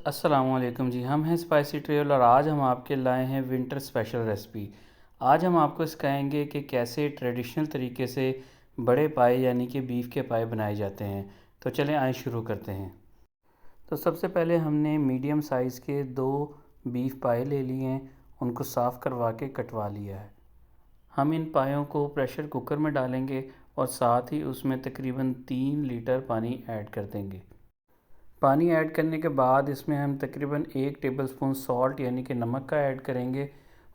अस्सलामुअलैकुम जी। हम हैं स्पाइसी ट्रेल और आज हम आपके लाए हैं विंटर स्पेशल रेसिपी। आज हम आपको सिखाएंगे कि कैसे ट्रेडिशनल तरीके से बड़े पाए यानी कि बीफ के पाए बनाए जाते हैं। तो चलें आए शुरू करते हैं। तो सबसे पहले हमने मीडियम साइज़ के 2 बीफ पाए ले लिए हैं, उनको साफ़ करवा के कटवा लिया है। हम इन पायों को प्रेशर कुकर में डालेंगे और साथ ही उसमें तकरीबन 3 लीटर पानी ऐड कर देंगे। पानी ऐड करने के बाद इसमें हम तकरीबन 1 टेबलस्पून सॉल्ट यानी कि नमक का ऐड करेंगे।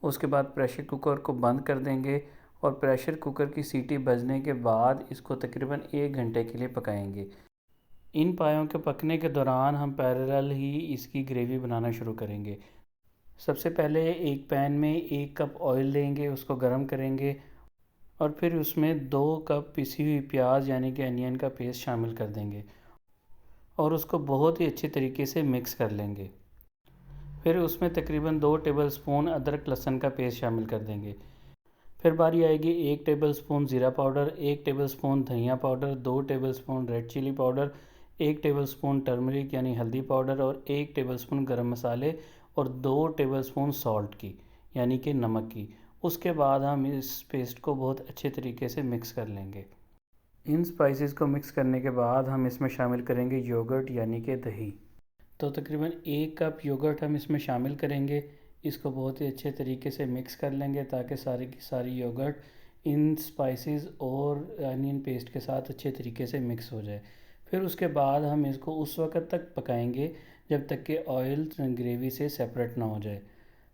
उसके बाद प्रेशर कुकर को बंद कर देंगे और प्रेशर कुकर की सीटी बजने के बाद इसको तकरीबन 1 घंटे के लिए पकाएंगे। इन पायों के पकने के दौरान हम पैरेलल ही इसकी ग्रेवी बनाना शुरू करेंगे। सबसे पहले एक पैन में 1 कप ऑयल लेंगे, उसको गर्म करेंगे और फिर उसमें 2 कप पिसी हुई प्याज यानी कि अनियन का पेस्ट शामिल कर देंगे और उसको बहुत ही अच्छे तरीके से मिक्स कर लेंगे। फिर उसमें तकरीबन 2 टेबलस्पून अदरक लहसुन का पेस्ट शामिल कर देंगे। फिर बारी आएगी 1 टेबलस्पून ज़ीरा पाउडर, 1 टेबलस्पून धनिया powder, 2 tablespoon red chilli powder, 1 tablespoon turmeric यानी हल्दी पाउडर और 1 टेबलस्पून गरम मसाले और 2 टेबलस्पून सॉल्ट की यानी कि नमक की। उसके बाद हम इस पेस्ट को बहुत अच्छे तरीके से मिक्स कर लेंगे। इन स्पाइसेस को मिक्स करने के बाद हम इसमें शामिल करेंगे योगर्ट यानी कि दही। तो तकरीबन 1 कप योगर्ट हम इसमें शामिल करेंगे। इसको बहुत ही अच्छे तरीके से मिक्स कर लेंगे ताकि सारी की सारी योगर्ट इन स्पाइसेस और अनियन पेस्ट के साथ अच्छे तरीके से मिक्स हो जाए। फिर उसके बाद हम इसको उस वक्त तक पकाएंगे जब तक कि ऑयल ग्रेवी से सेपरेट ना हो जाए।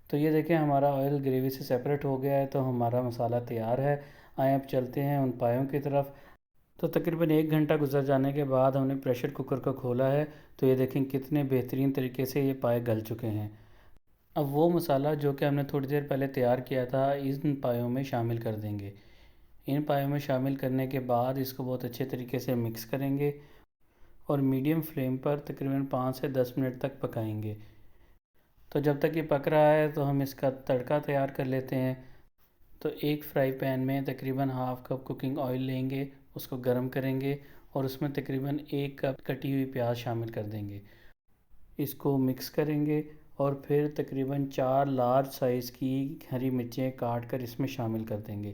तो ये देखें हमारा ऑयल ग्रेवी से सेपरेट हो गया है, तो हमारा मसाला तैयार है। आए अब चलते हैं उन पायों की तरफ। तो तकरीबन 1 घंटा गुजर जाने के बाद हमने प्रेशर कुकर को खोला है, तो ये देखें कितने बेहतरीन तरीके से ये पाए गल चुके हैं। अब वो मसाला जो कि हमने थोड़ी देर पहले तैयार किया था इन पायों में शामिल कर देंगे। इन पायों में शामिल करने के बाद इसको बहुत अच्छे तरीके से मिक्स करेंगे और मीडियम फ्लेम पर तकरीबन 5 से 10 मिनट तक पकाएंगे। तो जब तक ये पक रहा है तो हम इसका तड़का तैयार कर लेते हैं। तो एक फ्राई पैन में तकरीबन हाफ़ कप कुकिंग ऑयल लेंगे, उसको गर्म करेंगे और उसमें तकरीबन 1 कप कटी हुई प्याज शामिल कर देंगे। इसको मिक्स करेंगे और फिर तकरीबन 4 लार्ज साइज़ की हरी मिर्चें काट कर इसमें शामिल कर देंगे।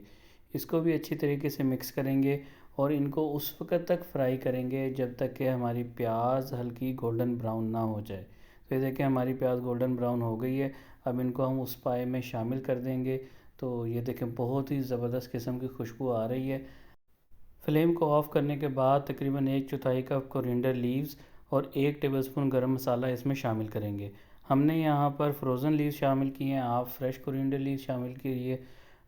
इसको भी अच्छी तरीके से मिक्स करेंगे और इनको उस वक्त तक फ्राई करेंगे जब तक कि हमारी प्याज हल्की गोल्डन ब्राउन ना हो जाए। तो ये देखिए हमारी प्याज गोल्डन ब्राउन हो गई है। अब इनको हम उस पाए में शामिल कर देंगे। तो ये देखें बहुत ही ज़बरदस्त किस्म की खुशबू आ रही है। फ्लेम को ऑफ़ करने के बाद तकरीबन 1/4 कप कोरिएंडर लीव्स और 1 टेबलस्पून गरम मसाला इसमें शामिल करेंगे। हमने यहाँ पर फ्रोज़न लीव शामिल किए हैं, आप फ्रेश कोरिएंडर लीव शामिल कीजिए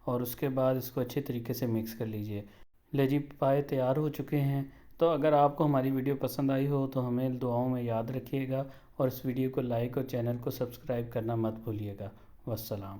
और उसके बाद इसको अच्छे तरीके से मिक्स कर लीजिए। ले जी पाए तैयार हो चुके हैं। तो अगर आपको हमारी वीडियो पसंद आई हो तो हमें दुआओं में याद रखिएगा और इस वीडियो को लाइक और चैनल को सब्सक्राइब करना मत भूलिएगा। वस्सलाम।